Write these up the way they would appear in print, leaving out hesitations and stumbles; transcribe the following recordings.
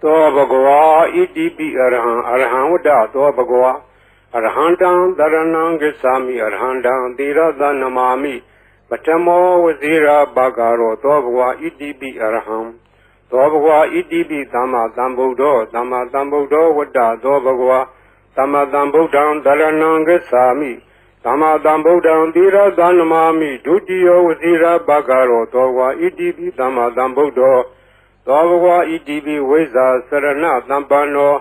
သောဘဂဝါဣတိပိအရဟံဝတ္တသောဘဂဝါအရဟံတံတရဏံဂစ္ဆာမိအရဟံတံသီရသနမာမိပထမောဝဇိရာဘာဂရောသောဘဂဝါဣတိပိအရဟံသောဘဂဝါဣတိပိသမ္မာသမ္ဗုဒ္ဓောသမ္မာသမ္ဗုဒ္ဓောဝတ္တသောဘဂဝါသမ္မာသမ္ဗုဒ္ဓံတရဏံဂစ္ဆာမိသမ္မာသမ္ဗုဒ္ဓံသီရသနမာမိဒုတိယဝဇိရာဘာဂရောသောဘဂဝါဣတိပိသမ္မာသမ္ဗုဒ္ဓောသောဘဂဝါဣတိပိဝိဇ္ဇာစရဏသမ္ပန္နော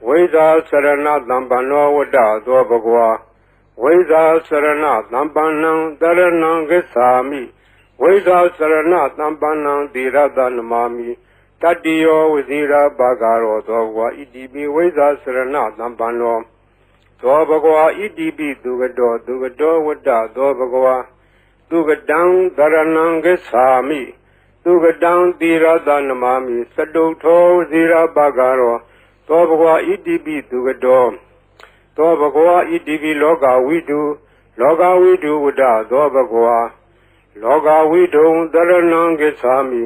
ဝိဇ္ဇာစရဏသမ္ပန္နောဝတ္တသောဘဂဝါဝိဇ္ဇာစရဏသမ္ပန္နံတရဏံဂစ္ဆာမိဝိဇ္ဇာစရဏသမ္ပန္နံသီရသနမာမိတတ္တိယောဝဇိရာဘာဂရောသောဘဂဝါဣတိပိဝိဇ္ဇာစရဏသမ္ပန္နောသောဘဂဝါဣတိပိသူကတောဝတ္တသောဘဂဝါသူကတံတရဏံဂစ္ဆာမိသူကတံသီရသနမာမိသတုထောဝဇိရာဘာဂရောသောဘဂဝါဣတိပိသူကတောသောဘဂဝါဣတိပိလောကဝိတုဝတ္တသောဘဂဝါလောကဝိတုံတရဏံဂစ္ဆာမိ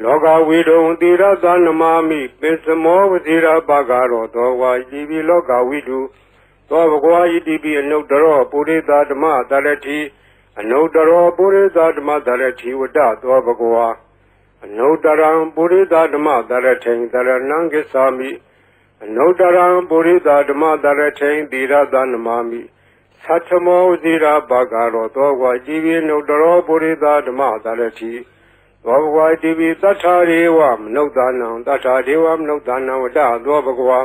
လောကဝိတုံသီရသနမာမိပိစမောဝဇိရာဘာဂရောသောဘဂဝါဣတိပိလောကဝိတုသောဘဂဝါဣတိပိအနုတ္တရောပုရိသဓမ္မတရတိအနုတ္တရောပုရိသဓမ္မတရတိဝတ္တသောဘဂဝါအနုတ္တရံပုရိသဓမ္မတရထိန်တရဏံဂစ္ဆာမိအနုတ္တရံပုရိသဓမ္မတရထိန်သီရသနမာမိသတ္ထမောဇိရာဘာဂရောသောဘဂဝါဣတိပိအနုတ္တရောပုရိသဓမ္မတရတိသောဘဂဝါဣတိပိသတ္ထာရေဝမနုဿာနံသတ္ထာဒေဝမနုဿာနံဝတ္တသောဘဂဝါ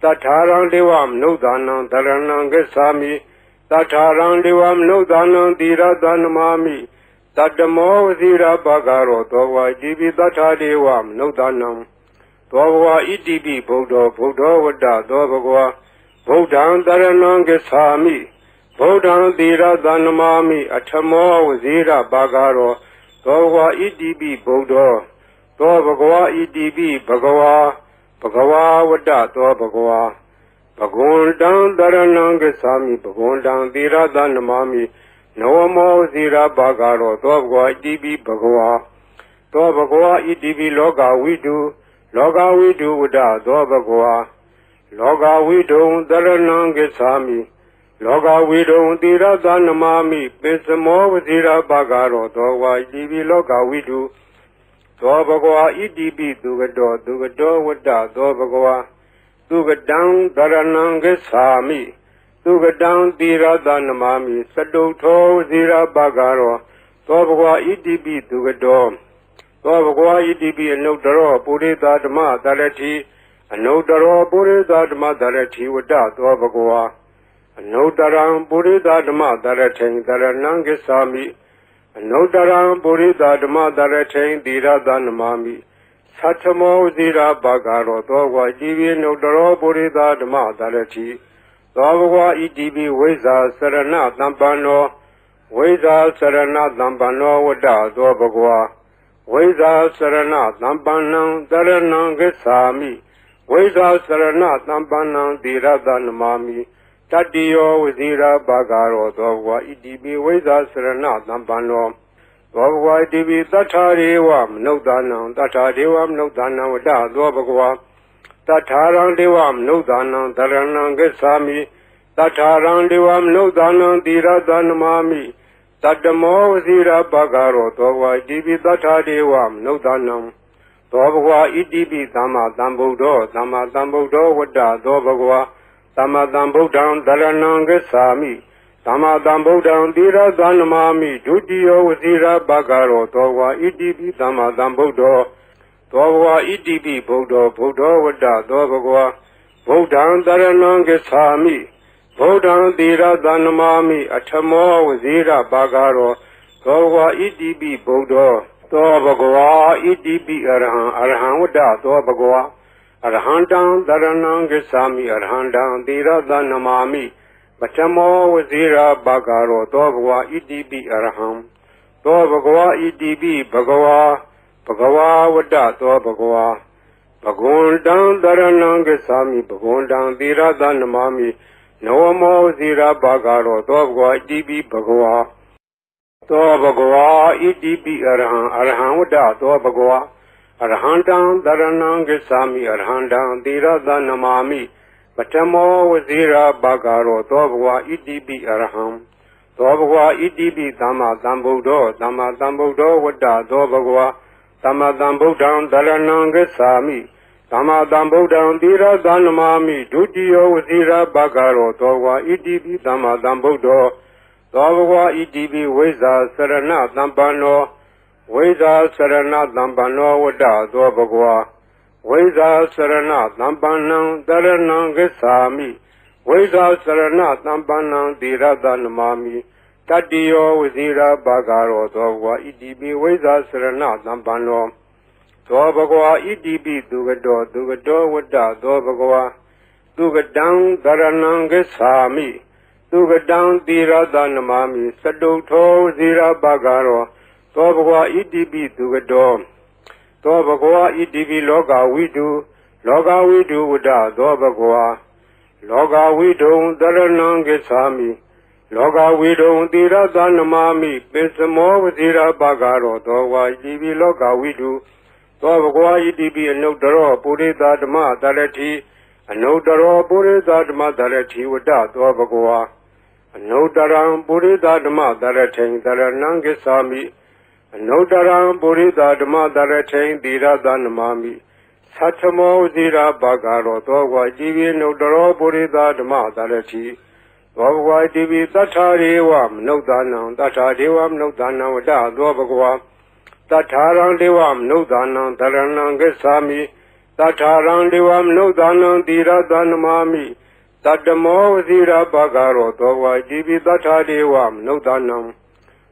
သတ္ထာရံဒေဝမနုဿာနံတရဏံဂစ္ဆာမိသတ္ထာရံဒေဝမနုဿာနံသီရသနမာမိတတ္တမောဝဇိရာဘာဂရောသောဘဂဝါဣတိပိသတ္ထာဒေဝမနုဿာနံသောဘဂဝါဣတိပိဗုဒ္ဓောဝတ္တသောဘဂဝါဗုဒ္ဓံတရဏံဂစ္ဆာမိဗုဒ္ဓံသီရသနမာမိအထမောဝဇိရာဘာဂရောသောဘဂဝါဣတိပိဗုဒ္ဓောသောဘဂဝါဣတိပိဘဂဝါဝတ္တသောဘဂဝါဘဂဝန္တံတရဏံဂစ္ဆာမိဘဂဝန္တံသီရသနမာမိနဝမောဇိရာဘာဂရောသောဘဂဝါဣတိပိဘဂဝါသောဘဂဝါဣတိပိလောကဝိတုဝတ္တသောဘဂဝါလောကဝိတုံတရဏံဂစ္ဆာမိလောကဝိတုံသီရသနမာမိပိစမောဝဇိရာဘာဂရောသောဘဂဝါဣတိပိလောကဝိတုသောဘဂဝါဣတိပိသူကတောဝတ္တသောဘဂဝါသူကတံတရဏံဂစ္ဆာမိသူကတံသီရသနမာမိသတုထောဝဇိရာဘာဂရောသောဘဂဝါဣတိပိသူကတောသောဘဂဝါဣတိပိအနုတ္တရောပုရိသဓမ္မတရတိအနုတ္တရောပုရိသဓမ္မတရတိဝတ္တသောဘဂဝါအနုတ္တရံပုရိသဓမ္မတရထိန်တရဏံဂစ္ဆာမိအနုတ္တရံပုရိသဓမ္မတရထိန်သီရသနမာမိသတ္ထမောဇိရာဘာဂရောသောဘဂဝါဣတိပိအနုတ္တရောပုရိသဓမ္မတရတိသောဘဂဝါဣတိပိဝိဇ္ဇာစရဏသမ္ပန္နောဝိဇ္ဇာစရဏသမ္ပန္နောဝတ္တသောဘဂဝါဝိဇ္ဇာစရဏသမ္ပန္နံတရဏံဂစ္ဆာမိဝိဇ္ဇာစရဏသမ္ပန္နံသီရသနမာမိတတ္တိယောဝဇိရာဘာဂရောသောဘဂဝါဣတိပိဝိဇ္ဇာစရဏသမ္ပန္နောသောဘဂဝါဣတိပိသတ္ထာရေဝမနုဿာနံသတ္ထာဒေဝမနုဿာနံဝတ္တသောဘဂဝါသတ္ထာရံဒေဝမနုဿာနံတရဏံဂစ္ဆာမိသတ္ထာရံဒေဝမနုဿာနံသီရသနမာမိတတ္တမောဝဇိရာဘာဂရောသောဘဂဝါဣတိပိသတ္ထာဒေဝမနုဿာနံသောဘဂဝါဣတိပိသမ္မာသမ္ဗုဒ္ဓောဝတ္တသောဘဂဝါသမ္မာသမ္ဗုဒ္ဓံတရဏံဂစ္ဆာမိသမ္မာသမ္ဗုဒ္ဓံသီရသနမာမိဒုတိယဝဇိရာဘာဂရောသောဘဂဝါဣတိပိသမ္မာသမ္ဗုဒ္ဓောသောဘဂဝါဣတိပိဗုဒ္ဓောဝတ္တသောဘဂဝါဗုဒ္ဓံတရဏံဂစ္ဆာမိဗုဒ္ဓံသီရသနမာမိအထမောဝဇိရာဘာဂရောသောဘဂဝါဣတိပိဗုဒ္ဓောသောဘဂဝါဣတိပိအရဟံဝတ္တသောဘဂဝါအရဟံတံတရဏံဂစ္ဆာမိအရဟံတံသီရသနမာမိပထမောဝဇိရာဘာဂရောသောဘဂဝါဣတိပိအရဟံသောဘဂဝါဣတိပိဘဂဝါဝတ္တသောဘဂဝါဘဂဝန္တံတရဏံဂစ္ဆာမိဘဂဝန္တံသီရသနမာမိနဝမောဝဇိရာဘာဂရောသောဘဂဝါဣတိပိဘဂဝါသောဘဂဝါဣတိပိအရဟံဝတ္တသောဘဂဝါ Arhandam Dharanam Gacchami Arhandam Tirada Namami Patamo Vazira Bhagaro Dobhwa Idibi Arham Dobhwa Idibi Dhamma Dhambuddho Dhamma Dhambuddho Vada Dobhwa Dhamma Dhambuddham Dharanam Gacchami Dhamma Dhambuddham Tirada Namami Dutiyo Vazira Bhagaro Dobhwa Idibi Dhamma Dhambuddho Dobhwa Idibi Veza Sarana Dhampano Veda Sarana Dhampano Vada Dobhwa Veda Sarana Dhampanam Dharanam Gacchami Veda Sarana Dhampanam Tirada Namami Tatiyo Vazira Bhagaro Dobhwa Idibi Veda Sarana Dhampano Dobhwa Idibi Dugado Dugado Vada Dobhwa Dugadam Dharanam Gacchami Dugadam Tirada Namami Sadutho Vazira Bhagaro Dobhwa Idibi Dugado Dobhwa Idibi Loga Vidu Vada Dobhwa Loga Vidu Dharanam Gacchami Loga Vidu Tirada Namami Pisamo Vazira Bhagaro Dobhwa Idibi Loga Vidu Dobhwa Idibi Anudaro Purita Dhamma Dharati Anudaro Purita Dhamma Dharati Vada Dobhwa Anudaram Purita Dhamma Dharati Dharanam Gacchami Anudaram Purita Dhamma Dharati Tirada Namami Satamo Vazira Bhagaro Dobhwa Idibi Anudaro Purita Dhamma Dharati Dobhwa Idibi Tatharivam Nudanam Tatharivam Nudanam Vada Dobhwa Tatharang Devam Nudanam Dharanam Gacchami Tatharang Devam Nudanam Tirada Namami Tatamo Vazira Bhagaro Dobhwa Idibi Tathadevam Nudanam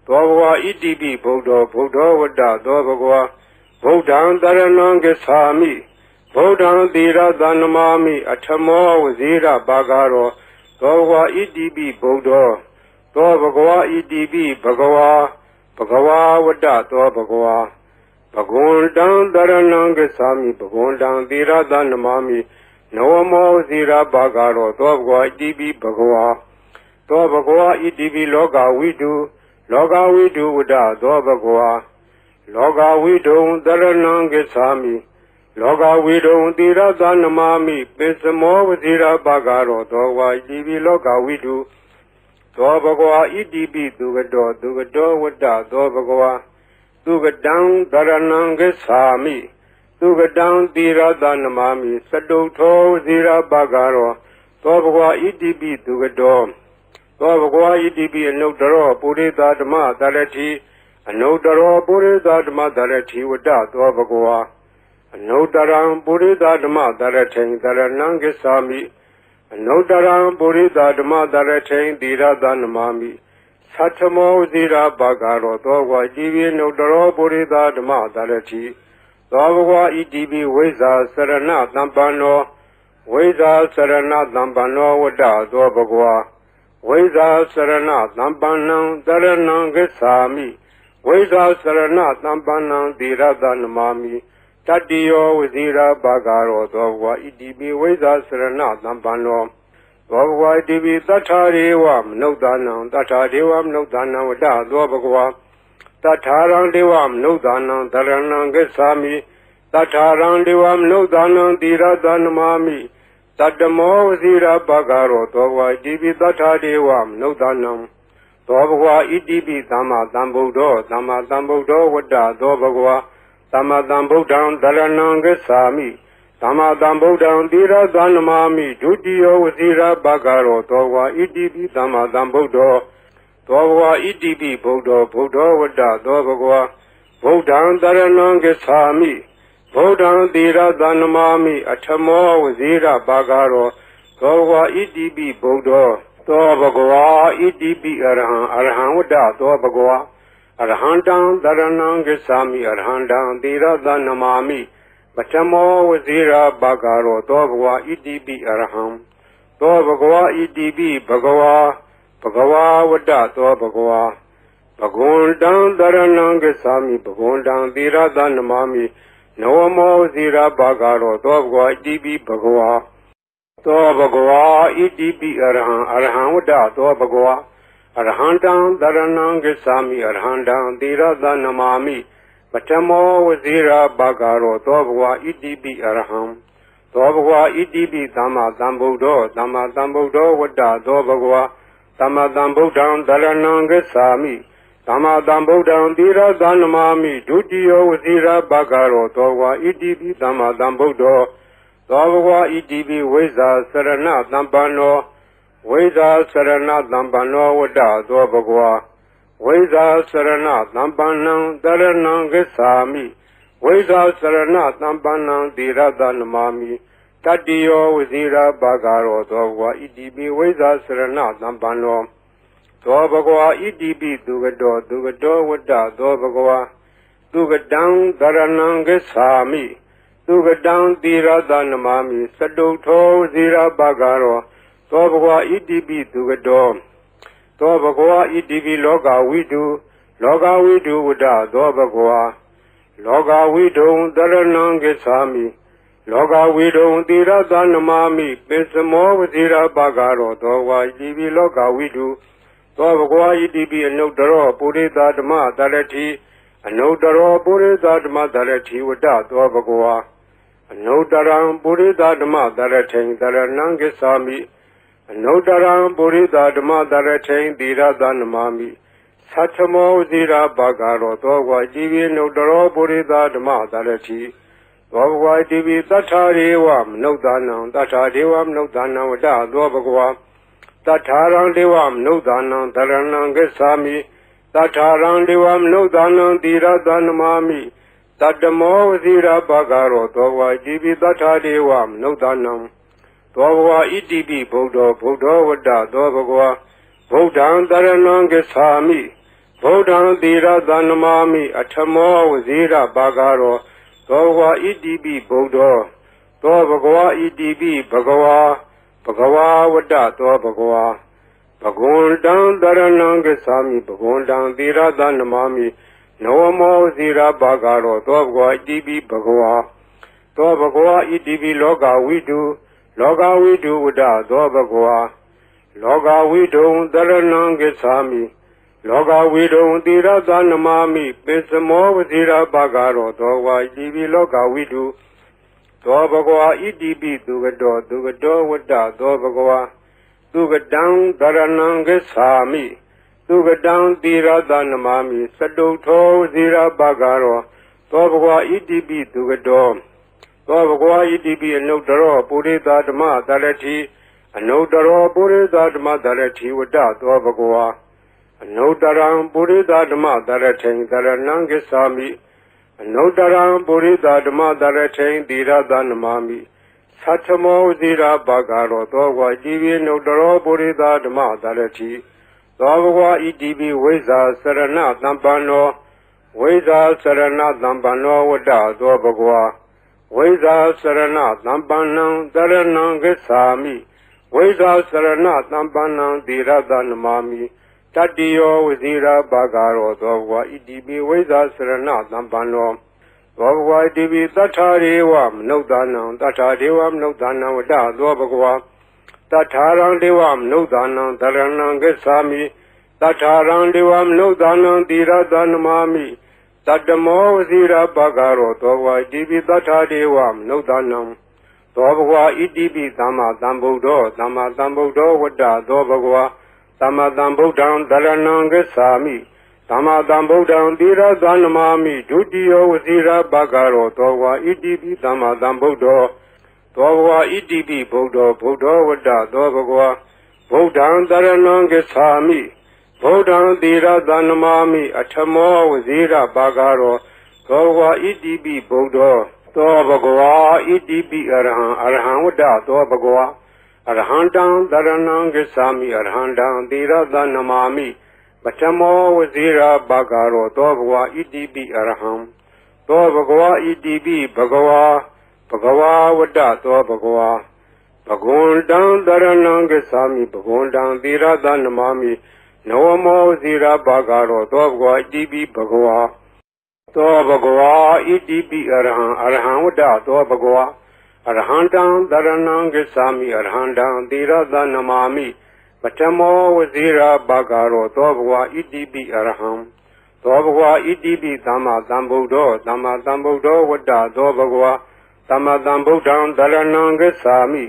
Dobhwa Idibi Buddho Vada Dobhwa Buddham Dharanam Gacchami Buddham Tirada Namami Atamo Vazira Bhagaro Dobhwa Idibi Buddho Dobhwa Idibi Bhagwa Vada Dobhwa Bhagundam Dharanam Gacchami Bhagundam Tirada Namami Nawamo Vazira Bhagaro Dobhwa Idibi Bhagwa Dobhwa Idibi Loga Vidu Vada Dobhwa Loga Vidu Dharanam Gacchami Loga Vidu Tirada Namami Pisamo Vazira Bhagaro Dobhwa Idibi Loga Vidu Dobhwa Idibi Dugado Vada Dobhwa Dugadam Dharanam Gacchami Dugadam Tirada Namami Sadutho Vazira Bhagaro Dobhwa Idibi Dugado Dobhwa Idibi Anudaro Purita Dhamma Dharati Anudaro Purita Dhamma Dharati Vada Dobhwa Anudaram Purita Dhamma Dharati Dharanam Gacchami Anudaram Purita Dhamma Dharati Tirada Namami Satamo Vazira Bhagaro Dobhwa Idibi Anudaro Purita Dhamma Dharati Dobhwa Idibi Veza Sarana Dhampano Veza Sarana Dhampano Vada Dobhwa Veza Sarana Dhampanam Dharanam Gacchami Veza Sarana Dhampanam Tirada Namami Tatiyo Vazira Bhagaro Dobhwa Idibi Veza Sarana Dhampano Dobhwa Idibi Tatharevam Nudanam Vada Dobhwa Tatharang Devam Nudanam Dharanam Gacchami Tatharang Devam Nudanam Tirada Namami Tatamo Vazira Bhagaro Dobhwa Idibi Tathadevam Nudanam Dobhwa Idibi Dhamma Dhambuddho Vada Dobhwa Dhamma Dhambuddham Dharanam Gacchami Dhamma Dhambuddham Tirada Namami Dutiyo Vazira Bhagaro Dobhwa Idibi Dhamma Dhambuddho Dobhwa Idibi Buddho Vada Dobhwa Buddham Dharanam Gacchami Buddham Tirada Namami Atamo Vazira Bhagaro Dobhwa Idibi Buddho Dobhwa Idibi Arham Vada Dobhwa Arhandam Dharanam Gacchami Arhandam Tirada Namami Patamo Vazira Bhagaro Dobhwa Idibi Arham Dobhwa Idibi Bhagwa Vada Dobhwa Bhagundam Dharanam Gacchami Bhagundam Tirada Namami Nawamo Vazira Bhagaro Dobhwa Idibi Bhagwa Dobhwa Idibi Arham Vada Dobhwa Arhandam Dharanam Gacchami Arhandam Tirada Namami Patamo Vazira Bagaro Dobwa Idibi Arham Dobwa Idibi Dama Dambudo Dama Dambudo Wada Dobagwa Dama Dambudan Daranangasami Dama Dambudan Dira Danamami Dudio Vazira Bagaro Dobwa Idibi Dama Dambudo Dobwa Idibi Weza Sarana Dambano Weza Sarana Dambano Wada Dobagwa Weza Sarana Dambanang Daranang Gesami Weza Sarana Dambanang Diradanamami Tadio Wazira Bagaro Dogwa Idibi Weza Sarana Dambano Dobagwa Idibi Dugado Wada Dobagwa Dugadang Daranang Gesami Dugadang Diradanamami Saduto Zira Bagaro Dobagwa Idibi Dugado Dobagwa Idibi Loga Widu Wada Dobagwa Loga Widu Daranangesami Loga Widu Dira Danamami Pesamo Vazira Bagaro Dogwa Idibi Loga Widu Dobagwa Idibi Anodaro Purida Dama Dalati Anodaro Purida Dama Dalati Wada Dobagwa Anodaram Purida Dama Dalati Daranangesami Anodaram Purida Dama Daratain Dira Danamami Satamo Zira Bagaro Dogwa Divi Nodaro Purida Dama Darati Dogwa Divi Tatariwam Nodanam Tatariwam Nodanam Wada Dobagwa Tatarang Devam Nodanam Daranangasami Tatarang Devam Nodanam Dira Danamami Tatamo Zira Bagaro Dogwa Divi Tatariwam Nodanam Dobagwa Idibi Buddha Wada Dobagwa Buddhan Daranangasami Buddhan Dira Danamami Atamo Vazira Bagaro Dobagwa Idibi Buddha Dobagwa Idibi Bhagawa Wada Dobagwa Bhagundan Daranangasami Bhagundan Dira Danamami Noamo Vazira Bagaro Dobagwa Idibi Bhagawa Dobagwa Idibi Loga Widu Loga Widu Wada Dobagwa Loga Widu Daranangasami Loga Widu Dira Danamami Pesamo Vazira Bagaro Dogwa Idibi Loga Widu Dobagwa Idibi Dugado Wada Dobagwa Dugadang Daranangasami Dugadang Dira Danamami Saduto Vazira Bagaro Dobagwa Idibi Dugado Dobagwa Idibi Anodaro Purida Dama Dalati Anodaro Purida Dama Dalati Wada Dobagwa Anodaram Purida Dama Dalatain Daranangasami Anodaram Purida Dama Dalatain Dira Danamami Satamo Zira Bagaro Dogwa Divi Anodaro Purida Dama Dalati Dobagwa Idibi Weza Sarana Dambano Weza Sarana Dambano Wada Dobagwa Weza Sarana Dambanang Daranangasami Weza Sarana Dambanang Dira Danamami Tadio Wazira Bagaro Dogwa Idibi Weza Sarana Dambano Dogwa Idibi Tatariwam Nodanam Nodanam Wada Dobagwa Tatarang Devam Nodanam Daranangasami Tatarang Devam Nodanam Dira Danamami Tatamo Vazira Bagaro Dogwa Idibi Tatariwam Nodanam Dobagwa Idibi Dama Dambudo Wada Dobagwa Dama Dambudan Daranangasami Dama Dambudan Dira Danamami Dudio Vazira Bagaro Dogwa Idibi Dama Dambudo Dogwa Idibi Buddha Wada Dobagwa Buddhan Daranangasami Buddhan Dira Danamami Atamo Vazira Bagaro Dogwa Idibi Buddha Dobagwa Idibi Arhan Wada Dobagwa Arhandam Daranangasami Arhandam Dira Danamami Batamo Vazira Bagaro Dobagwa Idibi Arham Dobagwa Idibi Bhagawa Wada Dobagwa Bhagundan Daranangasami Bhagundan Dira Danamami Noamo Vazira Bagaro Dobagwa Idibi Bhagawa Dobagwa Idibi Arhan Wada Dobagwa Arhandam Daranangasami Arhandam Dira Danamami Batamo Vazira Bagaro Dobagwa Idibi Arham သောဘဂဝါဣတိပိသမ္မာသမ္ဗုဒ္ဓောသမ္မာသမ္ဗုဒ္ဓောဝတ္တသောဘဂဝါသမ္မာသမ္ဗုဒ္ဓံတရဏံဂစ္ဆာမိ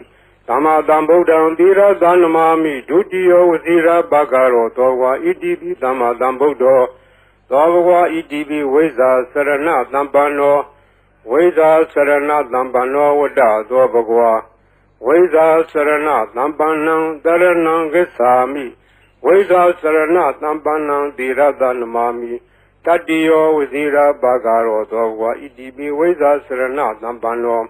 သမ္မာသမ္ဗုဒ္ဓံသီရသနမာမိဒုတိယောဝစီရဘဂရောသောဘဂဝါဣတိပိသမ္မာသမ္ဗုဒ္ဓောသောဘဂဝါဣတိပိဝိဇ္ဇာစရဏသမ္ပန္နောဝိဇ္ဇာစရဏသမ္ပန္နောဝတ္တသောဘဂဝါဝိဇ္ဇာစရဏသမ္ပန္နံတရဏံဂစ္ဆာမိဝိဇ္ဇာစရဏသမ္ပန္နံသီရသနမာမိတတ္တိယောဝစီရဘဂရောသောဘဂဝါဣတိပိဝိဇ္ဇာစရဏသမ္ပန္နော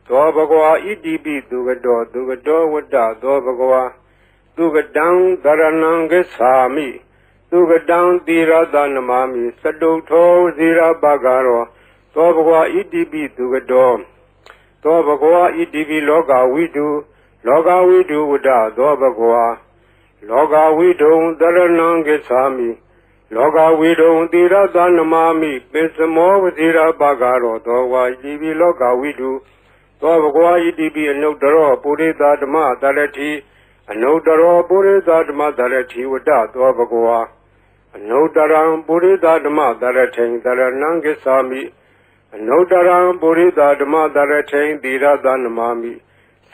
သောဘဂဝါဣတိပိသူကတောဝတ္တသောဘဂဝါသူကတံတရဏံဂစ္ဆာမိသူကတံသီရသနမာမိစတုထောဝစီရဘဂရောသောဘဂဝါဣတိပိသူကတောသောဘဂဝါဣတိပိလောကဝိတုဝတ္တသောဘဂဝါလောကဝိတုံတရဏံဂစ္ဆာမိလောကဝိတုံသီရသနမာမိပိစမောဝစီရဘဂရောသောဝါဣတိပိလောကဝိတုသောဘဂဝါဣတိပိအနုတ္တရောပုရိသဓမ္မတရတိအနုတ္တရောပုရိသဓမ္မတရတိဝတ္တသောဘဂဝါအနုတ္တရံပုရိသဓမ္မတရထိန်တရဏံဂစ္ဆာမိအနုတ္တရံပုရိသဓမ္မတရထိန်သီရသနမာမိ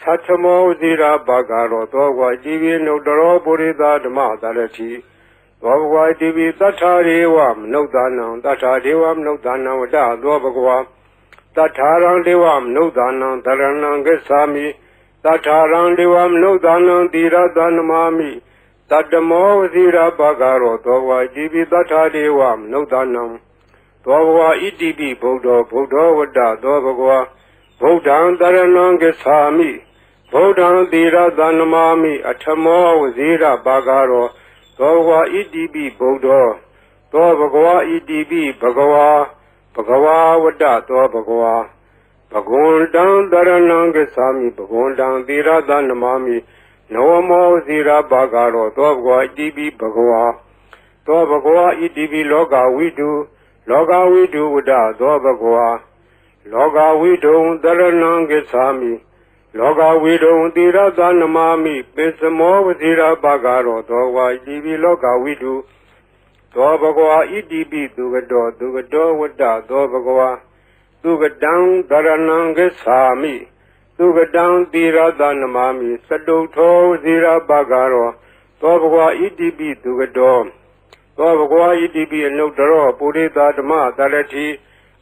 သတ္ထမောဝစီရဘဂရောသောဘဂဝါဣတိပိအနုတ္တရောပုရိသဓမ္မတရတိသောဘဂဝါဣတိပိသတ္ထာရေဝမနုဿာနံသတ္ထာဒေဝမနုဿာနံဝတ္တသောဘဂဝါတထာရံဒေဝမနုဿာနံတရဏံဂစ္ဆာမိတထာရံဒေဝမနုဿာနံသီရသနမာမိတတ္တမောဝစီရဘဂရောသောဘဂဝါဣတိပိသတ္ထာဒေဝမနုဿာနံသောဘဂဝါဣတိပိဗုဒ္ဓောဝတ္တသောဘဂဝါဗုဒ္ဓံတရဏံဂစ္ဆာမိဗုဒ္ဓံသီရသနမာမိအထမောဝစီရဘဂရောသောဘဂဝါဣတိပိဗုဒ္ဓောသောဘဂဝါဣတိပိဘဂဝါဝတ္တသောဘဂဝါဘဂဝန္တံတရဏံဂစ္ဆာမိဘဂဝန္တံသီရသနမာမိနဝမောဇီရဘဂရောသောဘဂဝါဣတိပိဘဂဝါသောဘဂဝါဣတိပိလောကဝိတုဝတ္တသောဘဂဝါလောကဝိတုံတရဏံဂစ္ဆာမိလောကဝိတုံသီရသနမာမိပိစမောဝဇီရဘဂရောသောဘဂဝါဣတိပိလောကဝိတုသောဘဂဝါဣတိပိသူကတောဝတ္တသောဘဂဝါသူကတံတရဏံဂစ္ဆာမိသူကတံသီရသနမာမိစတုထောဝစီရဘဂရောသောဘဂဝါဣတိပိသူကတောသောဘဂဝါဣတိပိအနုတ္တရောပုရိသဓမ္မတရတိ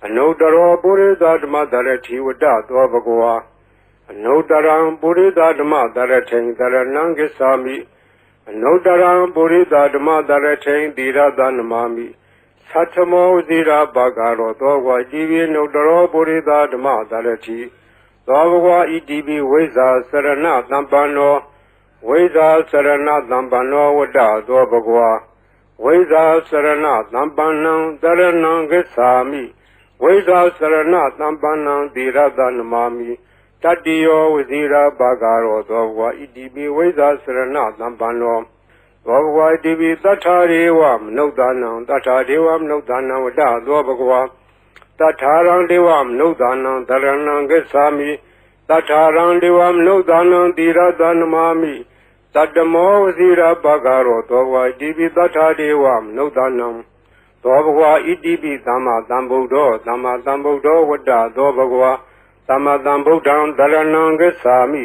အနုတ္တရောပုရိသဓမ္မတရတိဝတ္တသောဘဂဝါအနုတ္တရံပုရိသဓမ္မတရထိန်တရဏံဂစ္ဆာမိအနုတ္တရံပုရိသဓမ္မတရထိန်သီရသနမာမိသတ္ထမောဝစီရဘဂရောသောဘဂဝါဣတိပိအနုတ္တရောပုရိသဓမ္မတရတိသောဘဂဝါဣတိပိဝိဇ္ဇာစရဏသမ္ပန္နောဝိဇ္ဇာစရဏသမ္ပန္နောဝတ္တသောဘဂဝါဝိဇ္ဇာစရဏသမ္ပန္နံတရဏံဂစ္ဆာမိဝိဇ္ဇာစရဏသမ္ပန္နံသီရသနမာမိတတ္တိယောဝစီရဘဂရောသောဘဂဝါဣတိပိဝိဇ္ဇာစရဏသမ္ပန္နောသောဘဂဝါဣတိပိသတ္ထာရေဝမနုဿာနံသတ္ထာဒေဝမနုဿာနံဝတ္တသောဘဂဝါတထာရံဒေဝမနုဿာနံတရဏံဂစ္ဆာမိတထာရံဒေဝမနုဿာနံသီရသနမာမိတတ္တမောဝစီရဘဂရောသောဘဂဝါဣတိပိသတ္ထာဒေဝမနုဿာနံသောဘဂဝါဣတိပိသမ္မာသမ္ဗုဒ္ဓောဝတ္တသောဘဂဝါသမ္မာသမ္ဗုဒ္ဓံတရဏံဂစ္ဆာမိ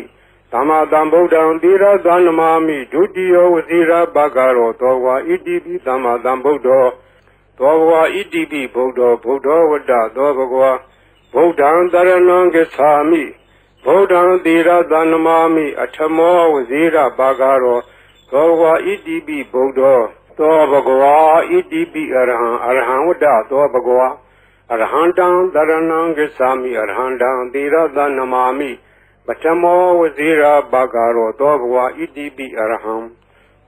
သမ္မာသမ္ဗုဒ္ဓံသီရသနမာမိဒုတိယောဝစီရဘဂရောသောဘဂဝါဣတိပိသမ္မာသမ္ဗုဒ္ဓောသောဘဂဝါဣတိပိဗုဒ္ဓောဝတ္တသောဘဂဝါဗုဒ္ဓံတရဏံဂစ္ဆာမိဗုဒ္ဓံသီရသနမာမိအထမောဝစီရဘဂရောသောဘဂဝါဣတိပိဗုဒ္ဓောသောဘဂဝါဣတိပိအရဟံဝတ္တသောဘဂဝါအရဟံတံတရဏံဂစ္ဆာမိအရဟံတံသီရသနမာမိပထမောဝစီရဘဂရောသောဘဂဝါဣတိပိအရဟံ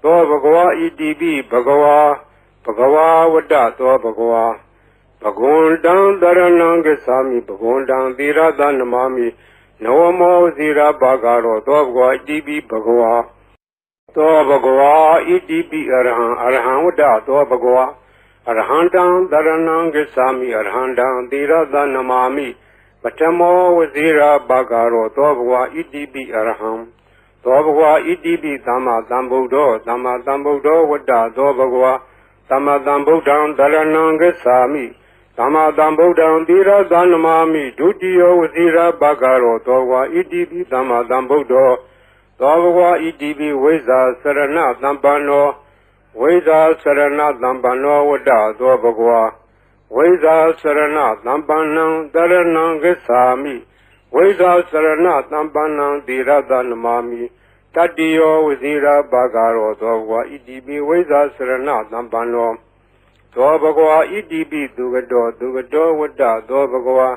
သောဘဂဝါဣတိပိဘဂဝါဝတ္တသောဘဂဝါဘဂဝန္တံတရဏံဂစ္ဆာမိဘဂဝန္တံသီရသနမာမိနဝမောဝစီရဘဂရောသောဘဂဝါဣတိပိဘဂဝါသောဘဂဝါဣတိပိအရဟံဝတ္တသောဘဂဝါအရဟံတံတရဏံဂစ္ဆာမိအရဟံတံသီရသနမာမိပထမောဝစီရဘဂရောသောဘဂဝါဣတိပိအရဟံသောဘဂဝါဣတိပိသမ္မာသမ္ဗုဒ္ဓောဝတ္တသောဘဂဝါ သမ္မာသမ္ဗုဒ္ဓံတရဏံဂစ္ဆာမိသမ္မာသမ္ဗုဒ္ဓံသီရသနမာမိဒုတိယဝစီရဘဂရောသောဝါဣတိပိသမ္မာသမ္ဗုဒ္ဓောသောဘဂဝါဣတိပိဝိဇ္ဇာစရဏသမ္ပန္နောဝိဇ္ဇာစရဏသမ္ပန္နောဝတ္တသောဘဂဝါဝိဇ္ဇာစရဏသမ္ပန္နံတရဏံဂစ္ဆာမိဝိဇ္ဇာစရဏသမ္ပန္နံသီရသနမာမိတတိယောဝစီရဘဂရောသောဘဂဝါဣတိပိဝိဇ္ဇာစရဏသမ္ပန္နောသောဘဂဝါဣတိပိသူကတောဝတ္တသောဘဂဝါ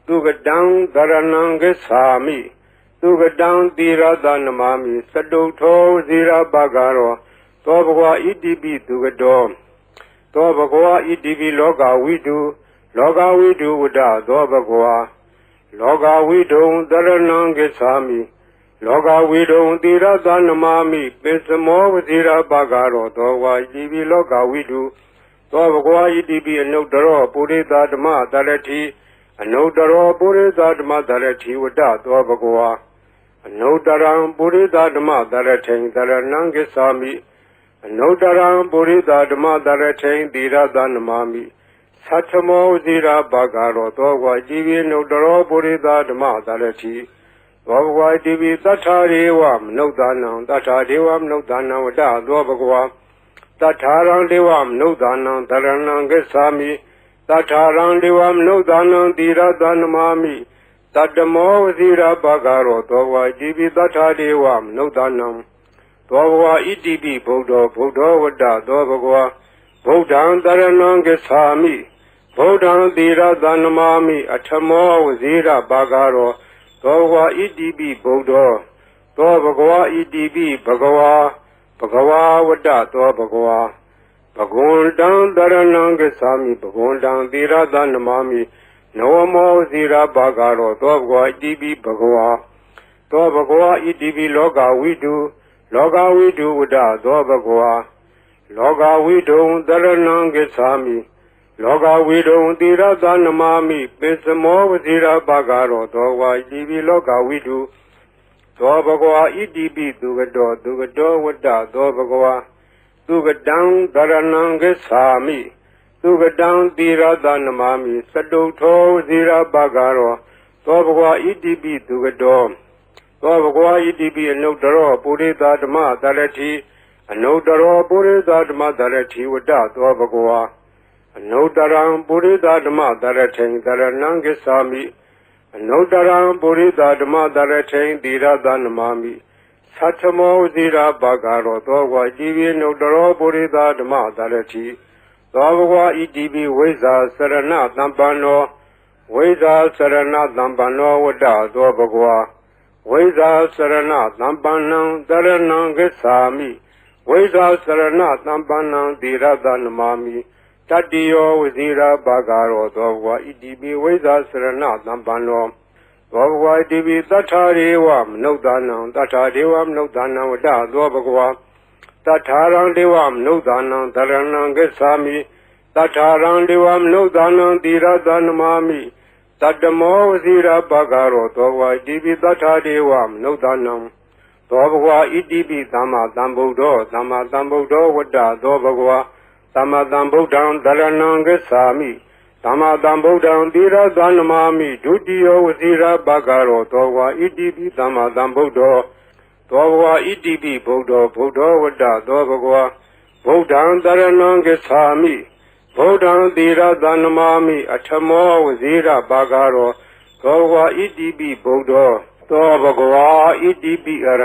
သူကတံတရဏံဂစ္ဆာမိသူကတံသီရသနမာမိသတုထောဝစီရဘဂရောသောဘဂဝါဣတိပိသူကတောသောဘဂဝါဣတိပိလောကဝိတုဝတ္တသောဘဂဝါလောကဝိတုံတရဏံဂစ္ဆာမိလောကဝိတုံသီရသနမာမိပိစမောဝစီရဘဂရောသောဘဂဝါဣတိပိလောကဝိတုသောဘဂဝါဣတိပိအနုတ္တရောပုရိသဓမ္မတရတိအနုတ္တရောပုရိသဓမ္မတရတိဝတ္တသောဘဂဝါအနုတ္တရံပုရိသဓမ္မတရထိန်တရဏံဂစ္ဆာမိအနုတ္တရံပုရိသဓမ္မတရထိန်သီရသနမာမိသတ္ထမောဇိရာဘဂရောသောဘဂဝါဣတိပိအနုတ္တရောပုရိသဓမ္မတရတိသောဘဂဝါဣတိပိသတ္ထာရေဝမနုဿာနံသတ္ထာဒေဝမနုဿာနံဝတ္တသောဘဂဝါတထာရံဒေဝမနုဿာနံတရဏံဂစ္ဆာမိတထာရံဒေဝမနုဿာနံသီရသနမာမိတတ္တမောဝစီရဘဂရောသောဘဂဝါဣတိပိတထာဒေဝမနုဿာနံသောဘဂဝါဣတိပိဗုဒ္ဓောဝတ္တသောဘဂဝါဗုဒ္ဓံတရဏံဂစ္ဆာမိဗုဒ္ဓံသီရသနမာမိအထမောဝစီရဘဂရောသောဘဂဝါဣတိပိဗုဒ္ဓောသောဘဂဝါဣတိပိဘဂဝါဝတ္တသောဘဂဝါဘဂဝန္တံတရဏံဂစ္ဆာမိဘဂဝန္တံသီရသနမာမိနဝမောဇိရာဘဂရောသောဘဂဝါဣတိပိဘဂဝါသောဘဂဝါဣတိပိလောကဝိတုဝတ္တသောဘဂဝါလောကဝိတုံတရဏံဂစ္ဆာမိလောကဝိတုံသီရသနမာမိပိစမောဝဇိရာဘဂရောသောဘဂဝါဣတိပိလောကဝိတုသောဘဂဝါဣတိပိသူကတောဝတ္တသောဘဂဝါသူကတံတရဏံဂစ္ဆာမိသူကတံသီရသနမာမိသတုထောဝစီရဘဂရောသောဘဂဝါဣတိပိသူကတောသောဘဂဝါဣတိပိအနုတ္တရောပုရိသဓမ္မတရတိအနုတ္တရောပုရိသဓမ္မတရတိဝတ္တသောဘဂဝါအနုတ္တရံပုရိသဓမ္မတရထိန်တရဏံဂစ္ဆာမိအနုတ္တရံပုရိသဓမ္မတရထိန်သီရသနမာမိသတ္ထမောဇိရာဘဂရောသောဘဂဝါဣတိပိအနုတ္တရောပုရိသဓမ္မတရတိသောဘဂဝါဣတိပိဝိဇ္ဇာစရဏသမ္ပန္နောဝိဇ္ဇာစရဏသမ္ပန္နောဝတ္တသောဘဂဝါဝိဇ္ဇာစရဏသမ္ပန္နံတရဏံဂစ္ဆာမိဝိဇ္ဇာစရဏသမ္ပန္နံသီရသနမာမိတတိယောဝစီရဘဂရောသောဘဂဝါဣတိပိဝိဇ္ဇာစရဏသမ္ပန္နောသောဘဂဝါဣတိပိသတ္ထာရေဝမနုဿာနံသတ္ထာဒေဝမနုဿာနံဝတ္တသောဘဂဝါတထာရံဒေဝမနုဿာနံတရဏံဂစ္ဆာမိတထာရံဒေဝမနုဿာနံသီရသနမာမိတတ္တမောဝစီရဘဂရောသောဘဂဝါဣတိပိတထာဒေဝမနုဿာနံသောဘဂဝါဣတိပိသမ္မာသမ္ဗုဒ္ဓောဝတ္တသောဘဂဝါသမ္မာသမ္ဗုဒ္ဓံတရဏံဂစ္ဆာမိသမ္မာသမ္ဗုဒ္ဓံသီရသနမာမိဒုတိယဝစီရဘဂရောသောဘဂဝါဣတိပိသမ္မာသမ္ဗုဒ္ဓောသောဘဂဝါဣတိပိဗုဒ္ဓောဝတ္တသောဘဂဝါဗုဒ္ဓံတရဏံဂစ္ဆာမိဗုဒ္ဓံသီရသနမာမိအထမောဝစီရဘဂရောသောဘဂဝါဣတိပိဗုဒ္ဓောသောဘဂဝါဣတိပိအရ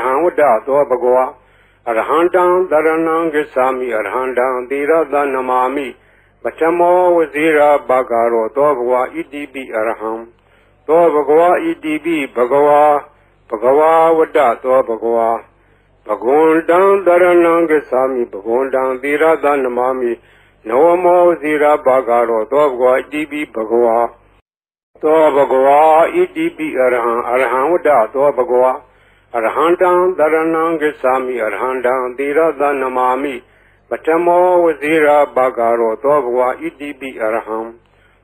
ဟံဝတ္တသောဘဂဝါအရဟံတံတရဏံဂစ္ဆာမိအရဟံတံသီရသနမာမိပထမောဝစီရဘဂရောသောဘဂဝါဣတိပိအရဟံသောဘဂဝါဣတိပိဘဂဝါဝတ္တသောဘဂဝါဘဂဝန္တံတရဏံဂစ္ဆာမိဘဂဝန္တံသီရသနမာမိနဝမောဝစီရဘဂရောသောဘဂဝါဣတိပိဘဂဝါသောဘဂဝါဣတိပိအရဟံဝတ္တသောဘဂဝါအရဟံတံတရဏံဂစ္ဆာမိအရဟံတံသီရသနမာမိပထမောဝစီရဘဂရောသောဘဂဝါဣတိပိအရဟံ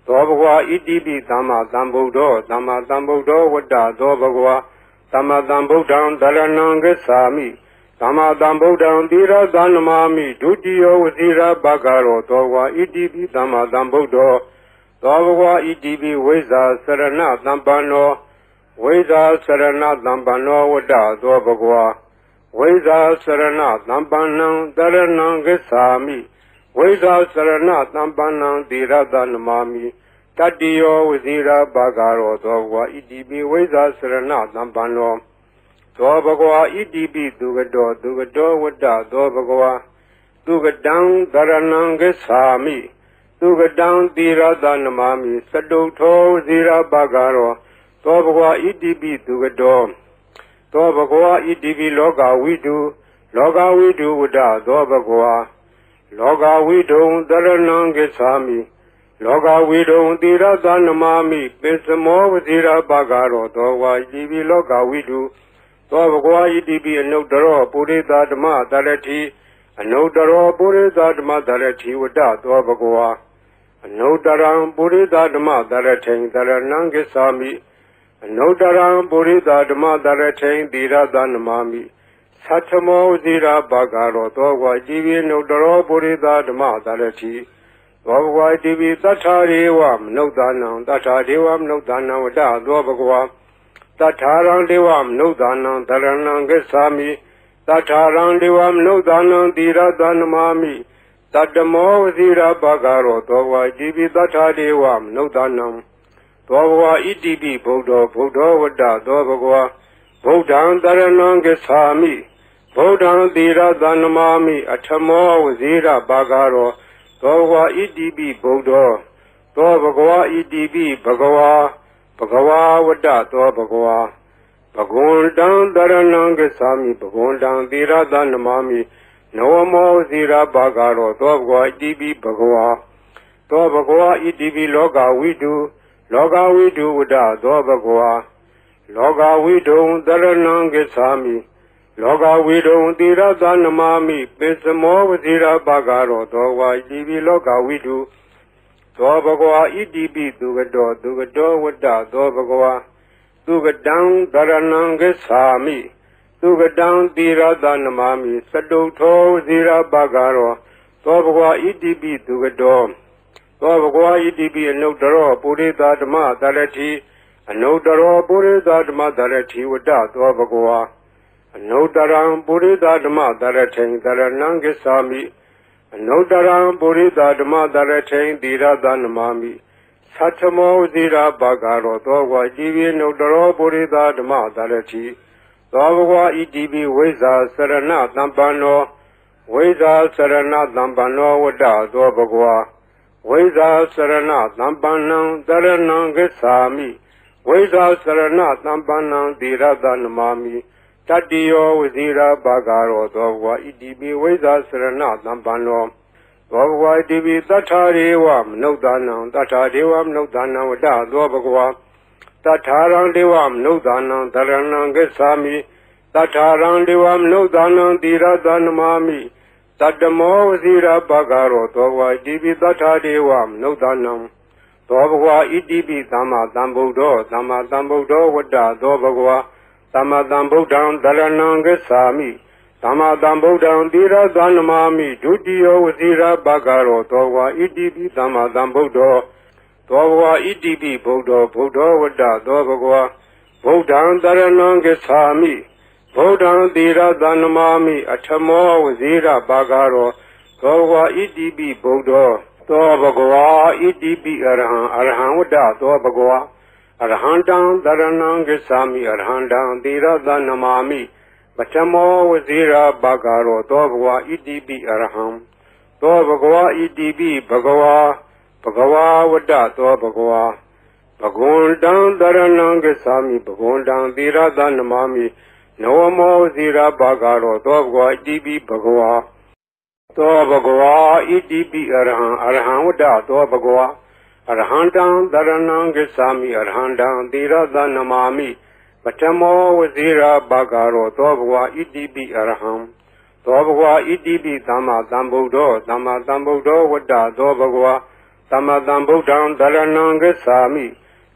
သောဘဂဝါဣတိပိသမ္မာသမ္ဗုဒ္ဓောဝတ္တသောဘဂဝါသမ္မာသမ္ဗုဒ္ဓံတရဏံဂစ္ဆာမိသ သမ္မာသမ္ဗုဒ္ဓံသီရသနမာမိဒုတိယဝစီရဘဂရောသောဘဂဝါဣတိပိသမ္မာသမ္ဗုဒ္ဓောသောဘဂဝါဣတိပိဝိဇ္ဇာစရဏသမ္ပန္နောဝိဇ္ဇာစရဏသမ္ပန္နောဝတ္တသောဘဂဝါဝိဇ္ဇာစရဏသမ္ပန္နံတရဏံဂစ္ဆာမိဝိဇ္ဇာစရဏသမ္ပန္နံသီရသနမာမိတတ္တိယောဝစီရဘဂရောသောဘဂဝါဣတိပိဝိဇ္ဇာစရဏသမ္ပန္နောသောဘဂဝါဣတိပိသူကတောဝတ္တသောဘဂဝါသူကတံတရဏံဂစ္ဆာမိသူကတံသီရသနမာမိစတုထောဝစီရဘဂရောသောဘဂဝါဣတိပိသူကတောသောဘဂဝါဣတိပိလောကဝိတုဝတ္တသောဘဂဝါလောကဝိတုံတရဏံဂစ္ဆာမိလောကဝိတုံသီရသနမာမိပိစမောဝစီရဘဂရောသောဘဂဝါဣတိပိလောကဝိတုသောဘဂဝါဣတိပိအနုတ္တရောပုရိသဓမ္မတရတိအနုတ္တရောပုရိသဓမ္မတရတိဝတ္တသောဘဂဝါအနုတ္တရံပုရိသဓမ္မတရထိန်တရဏံဂစ္ဆာမိအနုတ္တရံပုရိသဓမ္မတရထိန်သီရသနမာမိသတ္ထမောဇိရာဘဂရောသောဘဂဝါဣတိပိအနုတ္တရောပုရိသဓမ္မတရတိသောဘဂဝါဣတိပိသတ္ထာရေဝမနုဿာနံသတ္ထာဒေဝမနုဿာနံဝတ္တသောဘဂဝါတထာရံဒေဝမနုဿာနံတရဏံဂစ္ဆာမိတထာရံဒေဝမနုဿာနံသီရသနမာမိတတ္တမောဝစီရဘဂရောသောဘဂဝါဣတိပိတထာဒေဝမနုဿာနံသောဘဂဝါဣတိပိဗုဒ္ဓောဝတ္တသောဘဂဝါဗုဒ္ဓံတရဏံဂစ္ဆာမိဗုဒ္ဓံသီရသနမာမိအထမောဝစီရဘဂရောသောဘဂဝါဣတိပိဗုဒ္ဓောသောဘဂဝါဣတိပိဘဂဝါဝတ္တသောဘဂဝါဘဂဝန္တံတရဏံဂစ္ဆာမိဘဂဝန္တံသီရသနမာမိနဝမောဇိရာဘဂရောသောဘဂဝါဣတိပိဘဂဝါသောဘဂဝါဣတိပိလောကဝိတုဝတ္တသောဘဂဝါလောကဝိတုံတရဏံဂစ္ဆာမိလောကဝိတုံသီရသနမာမိပိစမောဝဇိရာဘဂရောသောဘဂဝါဣတိပိလောကဝိတုသောဘဂဝါဣတိပိသူကတောဝတ္တသောဘဂဝါသူကတံတရဏံဂစ္ဆာမိသူကတံသီရသနမာမိစတုထောဝစီရဘဂရောသောဘဂဝါဣတိပိသူကတောသောဘဂဝါဣတိပိအနုတ္တရောပုရိသဓမ္မတရတိအနုတ္တရောပုရိသဓမ္မတရတိဝတ္တသောဘဂဝါအနုတ္တရံပုရိသဓမ္မတရထိန်တရဏံဂစ္ဆာမိအနုတ္တရံပုရိသဓမ္မတရထိန်သီရသနမာမိသတ္ထမောဇိရာဘဂရောသောဘဂဝါဣတိပိအနုတ္တရောပုရိသဓမ္မတရတိသောဘဂဝါဣတိပိဝိဇ္ဇာစရဏသမ္ပန္နောဝိဇ္ဇာစရဏသမ္ပန္နောဝတ္တသောဘဂဝါဝိဇ္ဇာစရဏသမ္ပန္နံတရဏံဂစ္ဆာမိဝိဇ္ဇာစရဏသမ္ပန္နံသီရသနမာမိတတ္တိယောဝစီရဘဂရောသောဘဂဝါဣတိပိဝိဇ္ဇာစရဏသမ္ပန္နောသောဘဂဝါဣတိပိသတ္ထာရေဝမနုဿာနံသတ္ထာဒေဝမနုဿာနံဝတ္တသောဘဂဝါတထာရံဒေဝမနုဿာနံတရဏံဂစ္ဆာမိတထာရံဒေဝမနုဿာနံသီရသနမာမိတတ္တမောဝစီရဘဂရောသောဘဂဝါဣတိပိသတ္ထာဒေဝမနုဿာနံသောဘဂဝါဣတိပိသမ္မာသမ္ဗုဒ္ဓောဝတ္တသောဘဂဝါသမ္မာသမ္ဗုဒ္ဓံတရဏံဂစ္ဆာမိသမ္မာသမ္ဗုဒ္ဓံသီရသနမာမိဒုတိယဝစီရဘဂရောသောဘဂဝါဣတိပိသမ္မာသမ္ဗုဒ္ဓောဝတ္တသောဘဂဝါသမ္မာသမ္ဗုဒ္ဓံတရဏံဂစ္ဆာမိသမ္မာသမ္ဗုဒ္ဓံသီရသနမာမိဒုတိယဝစီရဘဂရောသောဘဂဝါဣတိပိသမ္မာသမ္ဗုဒ္ဓောဝတ္တသောဘဂဝါဗုဒ္ဓံတရဏံဂစ္ဆာမိဗုဒ္ဓံသီရသနမာမိအထမောဝစီရဘဂရောသောဘဂဝါဣတိပိဗုဒ္ဓောသောဘဂဝါဣတိပိအရဟံဝတ္တသောဘဂဝါအရဟံတံတရဏံဂစ္ဆာမိအရဟံတံသီရသနမာမိပထမောဝစီရဘဂရောသောဘဂဝါဣတိပိအရဟံသောဘဂဝါဣတိပိဘဂဝါဝတ္တသောဘဂဝါဘဂဝန္တံတရဏံဂစ္ဆာမိဘဂဝန္တံသီရသနမာမိနဝမောဝစီရဘဂရောသောဘဂဝါဣတိပိဘဂဝါသောဘဂဝါဣတိပိအရဟံဝတ္တသောဘဂဝါအရဟံတံတရဏံဂစ္ဆာမိအရဟံတံသီရသနမာမိပထမောဝစီရဘဂရောသောဘဂဝါဣတိပိအရဟံသောဘဂဝါဣတိပိသမ္မာသမ္ဗုဒ္ဓောဝတ္တသောဘဂဝါသမ္မာသမ္ဗုဒ္ဓံတရဏံဂစ္ဆာမိ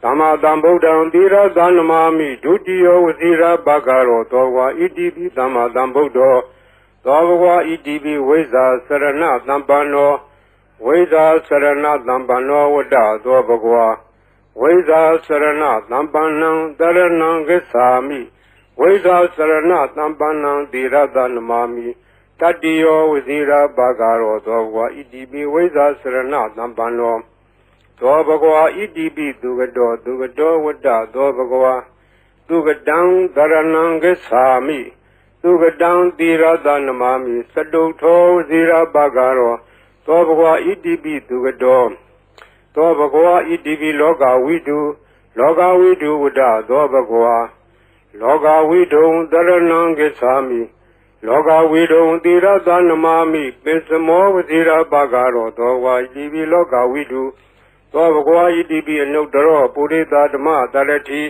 သမ္မာသမ္ဗုဒ္ဓံသီရသနမာမိဒုတိယဝစီရဘဂရောသောဘဂဝါဣတိပိသမ္မာသမ္ဗုဒ္ဓော သောဘဂဝါဣတိပိဝိဇာစရဏသံပန္နောဝိဇာစရဏသံပန္နောဝတ္တသောဘဂဝါဝိဇာစရဏသံပန္နံတရဏံဂစ္ဆာမိဝိဇာစရဏသံပန္နံသီရသနမာမိတတ္တိယောဝဇိရာဘာဂရောသောဘဂဝါဣတိပိဝိဇာစရဏသံပန္နောသောဘဂဝါဣတိပိသူကတောဝတ္တသောဘဂဝါသူကတံတရဏံဂစ္ဆာမိသူကတံသီရသနမာမိစတုထောဝဇိရာဘာဂရောသောဘဂဝါဣတိပိသူကတောသောဘဂဝါဣတိပိလောကဝိတုလောကဝိတုဝတ္တသောဘဂဝါလောကဝိတုံတရဏံဂစ္ဆာမိလောကဝိတုံသီရသနမာမိပိစမောဝဇိရာဘာဂရောသောဝါဣတိပိလောကဝိတုသောဘဂဝါဣတိပိအနုတ္တရောပုရိသဓမ္မတရတိ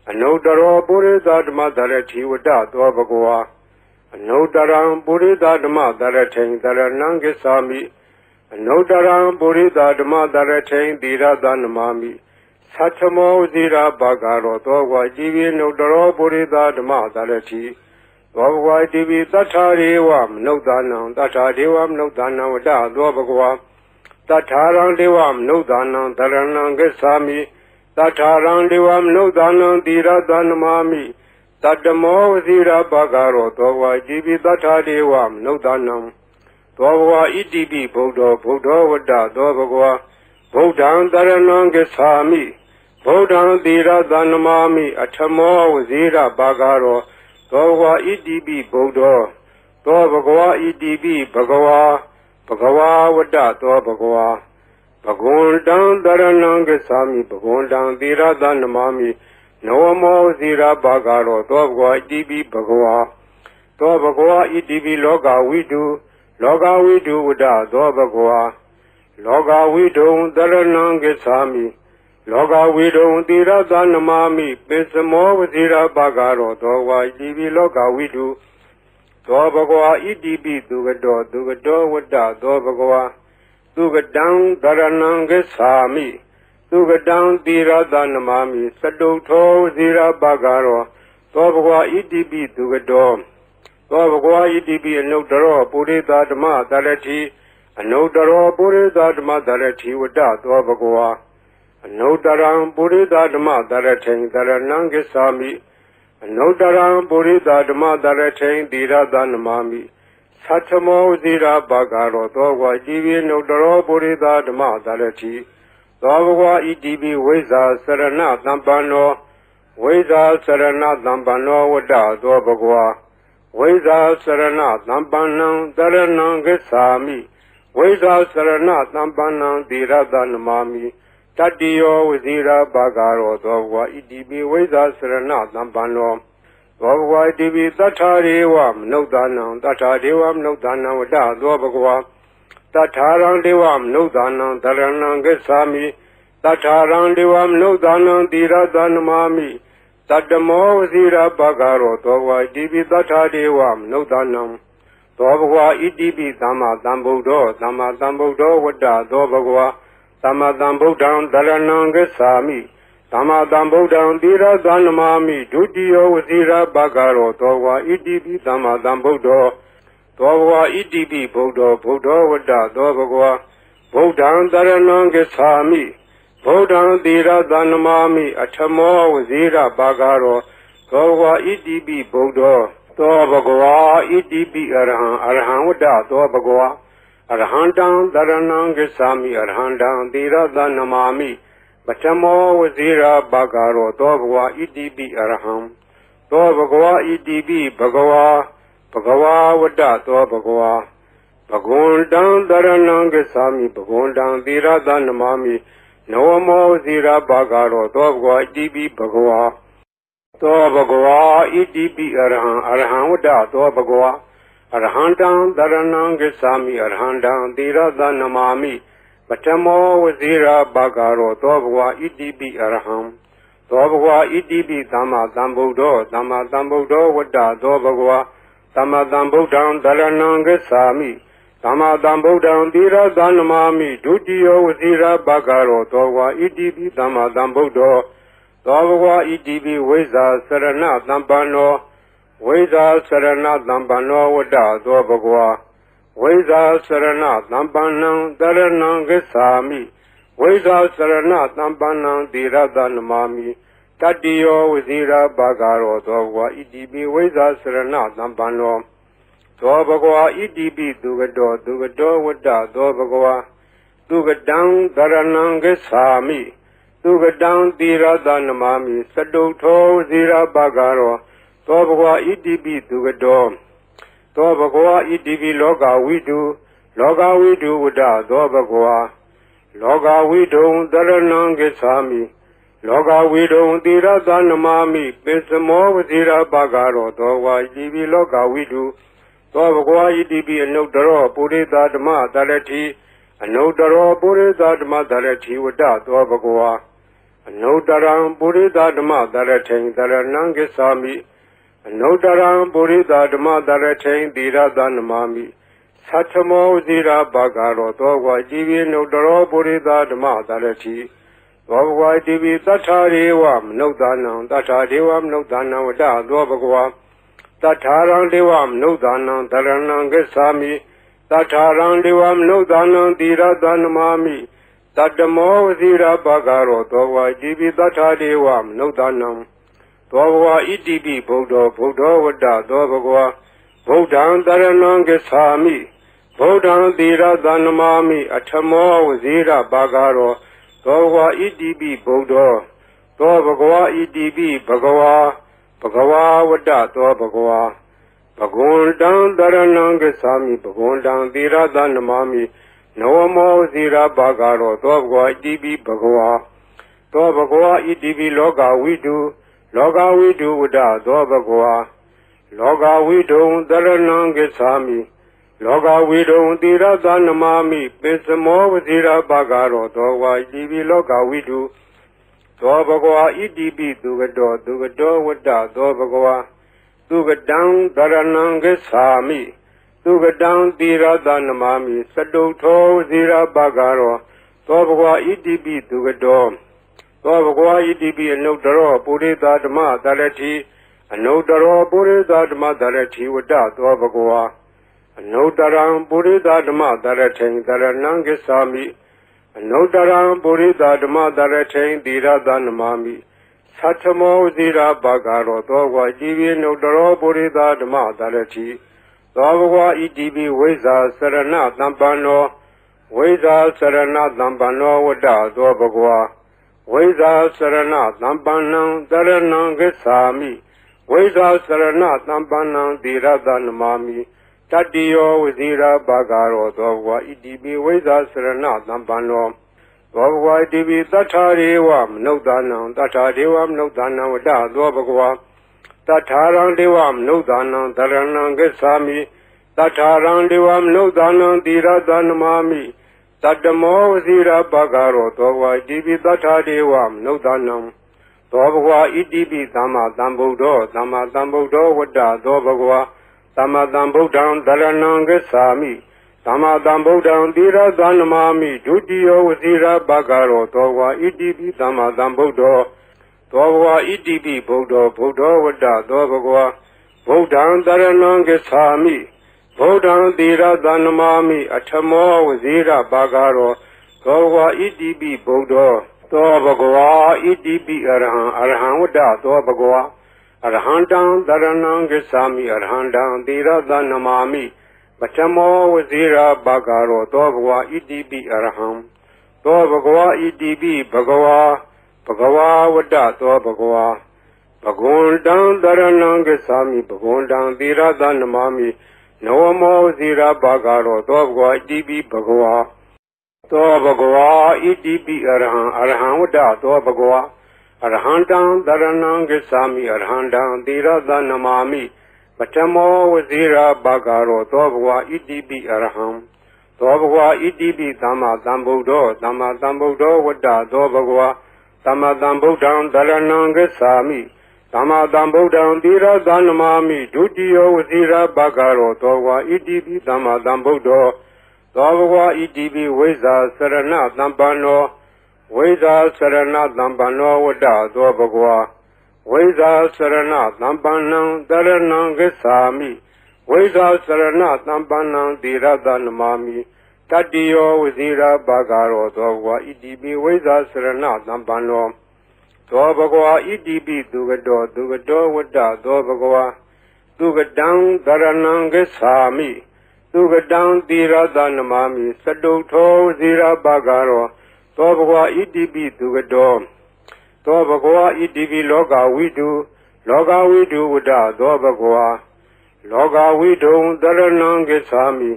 အနုတ္တရောပုရိသဓမ္မတရတိဝတ္တသောဘဂဝါအနုတ္တရံပုရိသဓမ္မတရထိန်တရဏံဂစ္ဆာမိအနုတ္တရံပုရိသဓမ္မတရထိန်သီရသနမာမိသတ္ထမောဇိရာဘာဂရောသောဘဂဝါဣတိပိအနုတ္တရောပုရိသဓမ္မတရတိသောဘဂဝါဣတိပိသတ္ထာရေဝမနုဿာနံသတ္ထာဒေဝမနုဿာနံဝတ္တသောဘဂဝါတထာရံဒေဝမနုဿာနံတရဏံဂစ္ဆာမိတထာရံဒေဝမနုဿာနံသီရသနမာမိတတ္တမောဝဇိရာဘာဂရောသောဘဂဝါဣတိပိတထာဒေဝမနုဿာနံသောဘဂဝါဣတိပိဗုဒ္ဓဝတ္တသောဘဂဝါဗုဒ္ဓံတရဏံဂစ္ဆာမိဗုဒ္ဓံသီရသနမာမိအထမောဝဇိရာဘာဂရောသောဘဂဝါဣတိပိဗုဒ္ဓသောဘဂဝါဣတိပိဘဂဝါဝတ္တသောဘဂဝါဘဂဝန္တံတရဏံဂစ္ဆာမိဘဂဝန္တံသီရသနမာမိနဝမောဇိရာဘာဂရောသောဘဂဝါဣတိပိဘဂဝါသောဘဂဝါဣတိပိလောကဝိတုလောကဝိတုဝတ္တသောဘဂဝါလောကဝိတုံတရဏံဂစ္ဆာမိလောကဝိတုံသီရသနမာမိပိစမောဝဇိရာဘာဂရောသောဘဂဝါဣတိပိလောကဝိတုသောဘဂဝါဣတိပိသူကတောဝတ္တသောဘဂဝါသူကတံတရဏံဂစ္ဆာမိသူကတံသီရသနမာမိစတုထောဝဇိရာဘာဂရောသောဘဂဝါဣတိပိသူကတောသောဘဂဝါဣတိပိအနုတ္တရောပုရိသဓမ္မတရတိအနုတ္တရောပုရိသဓမ္မတရတိဝတ္တသောဘဂဝါအနုတ္တရံပုရိသဓမ္မတရထိန်တရဏံဂစ္ဆာမိအနုတ္တရံပုရိသဓမ္မတရထိန်သီရသနမာမိသတ္ထမောဇိရာဘာဂရောသောဘဂဝါဣတိပိအနုတ္တရောပုရိသဓမ္မတရတိသောဘဂဝါဣတိပိဝိဇာစရဏသံပန္နောဝိဇာစရဏသံပန္နောဝတ္တသောဘဂဝါဝိဇာစရဏသံပန္နံတရဏံဂစ္ဆာမိဝိဇာစရဏသံပန္နံသီရသနမာမိတတ္တိယောဝဇိရာဘာဂရောသောဘဂဝါဣတိပိဝိဇာစရဏသံပန္နောသောဘဂဝါဣတိပိတထာရေဝမနုဿာနံတထာဒေဝမနုဿာနံဝတ္တသောဘဂဝါတထာရံဒေဝမနုဿာနံတရဏံဂစ္ဆာမိတထာရံဒေဝမနုဿာနံသီရသနမာမိတတ္တမောဝဇိရာဘာဂရောသောဘဂဝါဣတိပိတထာဒေဝမနုဿာနံသောဘဂဝါဣတိပိသမ္မာသမ္ဗုဒ္ဓောဝတ္တသောဘဂဝါသမ္မာသမ္ဗုဒ္ဓံတရဏံဂစ္ဆာမိသမ္မာသမ္ဗုဒ္ဓံသီရသနမာမိဒုတိယဝဇိရာဘာဂရောသောဘဂဝါဣတိပိသမ္မာသမ္ဗုဒ္ဓောသောဘဂဝါဣတိပိဗုဒ္ဓဝတ္တသောဘဂဝါဗုဒ္ဓံတရဏံဂစ္ဆာမိဗုဒ္ဓံသီရသနမာမိအထမောဝဇိရာဘာဂရောသောဘဂဝါဣတိပိဗုဒ္ဓောသောဘဂဝါဣတိပိအရဟံဝတ္တသောဘဂဝါအရဟံတံတရဏံဂစ္ဆာမိအရဟံတံသီရသနမာမိပထမောဝဇိရာဘာဂရောသောဘဂဝါဣတိပိအရဟံသောဘဂဝါဣတိပိဘဂဝါဝတ္တသောဘဂဝါဘဂဝန္တံတရဏံဂစ္ဆာမိဘဂဝန္တံသီရသနမာမိနဝမောဇိရာဘာဂရောသောဘဂဝါဣတိပိဘဂဝါသောဘဂဝါဣတိပိအရဟံဝတ္တသောဘဂဝါအရဟံတံတရဏံဂစ္ဆာမိအရဟံတံသီရသနမာမိပထမောဝဇိရာဘာဂရောသောဘဂဝါဣတိပိအရဟံသောဘဂဝါဣတိပိသမ္မာသမ္ဗုဒ္ဓောဝတ္တသောဘဂဝါသမ္မာသမ္ဗုဒ္ဓံတရဏံဂစ္ဆာမိသမ္မာသမ္ဗုဒ္ဓံသီရသနမာမိဒုတိယဝဇိရာဘာဂရောသောဘဂဝါဣတိပိသမ္မာသမ္ဗုဒ္ဓောသောဘဂဝါဣတိပိဝိဇာစရဏသံပန္နော ဝိဇ္ဇာစရဏသံပန္နောဝတ္တသောဘဂဝါဝိဇ္ဇာစရဏသံပန္နံတရဏံဂစ္ဆာမိဝိဇ္ဇာစရဏသံပန္နံသီရတနမာမိတတ္တိယောဝဇိရာဘာဂရောသောဘဂဝါဣတိပိဝိဇ္ဇာစရဏသံပန္နောသောဘဂဝါဣတိပိသူကတောဝတ္တသောဘဂဝါသူကတံတရဏံဂစ္ဆာမိသူကတံသီရတနမာမိသတုထောဝဇိရာဘာဂရောသောဘဂဝါဣတိပိသူကတောသောဘဂဝါဣတိပိလောကဝိတုဝတ္တသောဘဂဝါလောကဝိတုံတရဏံဂစ္ဆာမိလောကဝိတုံသီရတနမာမိပိစမောဝဇိရာဘာဂရောသောဘဂဝါဣတိပိလောကဝိတုသောဘဂဝါဣတိပိအနုတ္တရောပုရိသဓမ္မတရတိအနုတ္တရောပုရိသဓမ္မတရတိဝတ္တသောဘဂဝါအနုတ္တရံပုရိသဓမ္မတရထိံတရဏံဂစ္ဆာမိအနုတ္တရံပုရိသဓမ္မတရထိံသီရတနမာမိသတ္ထမောဇိရာဘာဂရောသောဘဂဝါဣတိပိအနုတ္တရောပုရိသဓမ္မတရတိသောဘဂဝါဣတိပိသတ္ထာရေဝမနုဿာနံသတ္ထာဒေဝမနုဿာနံဝတ္တသောဘဂဝါသတ္ထာရံဒေဝမနုဿာနံတရဏံဂစ္ဆာမိသတ္ထာရံဒေဝမနုဿာနံသီရတနမာမိတတ္တမောဇိရာဘာဂရောသောဘဂဝါဣတိပိသတ္ထာဒေဝမနုဿာနံသောဘဂဝါဣတိပိဗုဒ္ဓောဝတ္တသောဘဂဝါဗုဒ္ဓံတရဏံဂစ္ဆာမိဗုဒ္ဓံသီရတနမာမိအထမောဝဇိရာဘာဂရောသောဘဂဝါဣတိပိဗုဒ္ဓောသောဘဂဝါဣတိပိဘဂဝါဝတ္တသောဘဂဝါဘဂဝန္တံတရဏံဂစ္ဆာမိဘဂဝန္တံသီရတနမာမိနဝမောဇိရာဘာဂရောသောဘဂဝါဣတိပိဘဂဝါသောဘဂဝါဣတိပိလောကဝိတုဝတ္တသောဘဂဝါလောကဝိတုံတရဏံဂစ္ဆာမိလောကဝိတုံသီရတနမာမိပိစမောဝဇိရာဘာဂရောသောဘဂဝါဣတိပိလောကဝိတုသောဘဂဝါဣတိပိသူကတောဝတ္တသောဘဂဝါသူကတံတရဏံဂစ္ဆာမိသူကတံသီရတနမာမိသတုထောဝဇိရာဘာဂရောသောဘဂဝါဣတိပိသူကတောသောဘဂဝါဣတိပိအနုတ္တရောပုရိသဓမ္မတရတိအနုတ္တရောပုရိသဓမ္မတရတိဝတ္တသောဘဂဝါအနုတ္တရံပုရိသဓမ္မတရထိံတရဏံဂစ္ဆာမိအနုတ္တရံပုရိသဓမ္မတရထိံသီရတနမာမိသတ္ထမောဇိရာဘာဂရောသောဘဂဝါဣတိပိအနုတ္တရောပုရိသဓမ္မတရတိသောဘဂဝါဣတိပိဝိဇ္ဇာစရဏသံပန္နောဝိဇ္ဇာစရဏသံပန္နောဝတ္တသောဘဂဝါဝိဇ္ဇာစရဏသံပန္နံတရဏံဂစ္ဆာမိဝိဇ္ဇာစရဏသံပန္နံသီရတနမာမိတတ္တိယောဝဇိရာဘာဂရောသောဘဂဝါဣတိပိဝိဇ္ဇာစရဏသံပန္နောသောဘဂဝါဣတိပိသတ္ထာရေဝမနုဿာနံသတ္ထာဒေဝမနုဿာနံဝတ္တသောဘဂဝါသတ္ထာရံဒေဝမနုဿာနံတရဏံဂစ္ဆာမိသတ္ထာရံဒေဝမနုဿာနံသီရတနမာမိတတ္တမောဝဇိရာဘာဂရောသောဘဂဝါဣတိပိသတ္ထာဒေဝမနုဿာနံသောဘဂဝါဣတိပိသမ္မာသမ္ဗုဒ္ဓောဝတ္တသောဘဂဝါသမ္မာသမ္ဗုဒ္ဓံတရဏံဂစ္ဆာမိသမ္မာသမ္ဗုဒ္ဓံသီရတနမာမိဒုတိယောဝဇိရာဘာဂရောသောဘဂဝါဣတိပိသမ္မာသမ္ဗုဒ္ဓောသောဘဂဝါဣတိပိဗုဒ္ဓောဝတ္တသောဘဂဝါဗုဒ္ဓံတရဏံဂစ္ဆာမိဗုဒ္ဓံသီရတနမာမိအထမောဝဇိရာဘာဂရောသောဘဂဝါဣတိပိဗုဒ္ဓောသောဘဂဝါဣတိပိအရဟံဝတ္တသောဘဂဝါအရဟံတံတရဏံဂစ္ဆာမိအရဟံတံသီရတနမာမိပထမောဝဇိရာဘာဂရောသောဘဂဝါဣတိပိအရဟံသောဘဂဝါဣတိပိဘဂဝါဝတ္တသောဘဂဝါဘဂဝန္တံတရဏံဂစ္ဆာမိဘဂဝန္တံသီရတနမာမိနဝမောဝဇိရာဘာဂရောသောဘဂဝါဣတိပိဘဂဝါသောဘဂဝါဣတိပိအရဟံဝတ္တသောဘဂဝါအရဟံတံတရဏံဂစ္ဆာမိအရဟံတံသီရတနမာမိပထမောဝဇိရာဘာဂရောသောဘဂဝါဣတိပိအရဟံသောဘဂဝါဣတိပိသမ္မာသမ္ဗုဒ္ဓောဝတ္တသောဘဂဝါသမ္မာသမ္ဗုဒ္ဓံတရဏံဂစ္ဆာမိသမ္မာသမ္ဗုဒ္ဓံသီရတနမာမိဒုတိယောဝဇိရာဘာဂရောသောဘဂဝါဣတိပိသမ္မာသမ္ဗုဒ္ဓောသောဘဂဝါဣတိပိဝိဇ္ဇာစရဏသံပန္နောဝိဇ္ဇာစရဏသံပန္နောဝတ္တသောဘဂဝါ ဝိဇာစရဏသံပန္နံတရဏံဂစ္ဆာမိဝိဇာစရဏသံပန္နံသီရတနမာမိတတ္တိယောဝဇိရာဘာဂရောသောဘဂဝါဣတိပိဝိဇာစရဏသံပန္နောသောဘဂဝါဣတိပိသူကတောဝတ္တသောဘဂဝါသူကတံတရဏံဂစ္ဆာမိသူကတံသီရတနမာမိသတုထောဝဇိရာဘာဂရောသောဘဂဝါဣတိပိသူကတောသောဘဂဝါဣတိပိလောကဝိတုဝတ္တသောဘဂဝါလောကဝိတုံတရဏံဂစ္ဆာမိ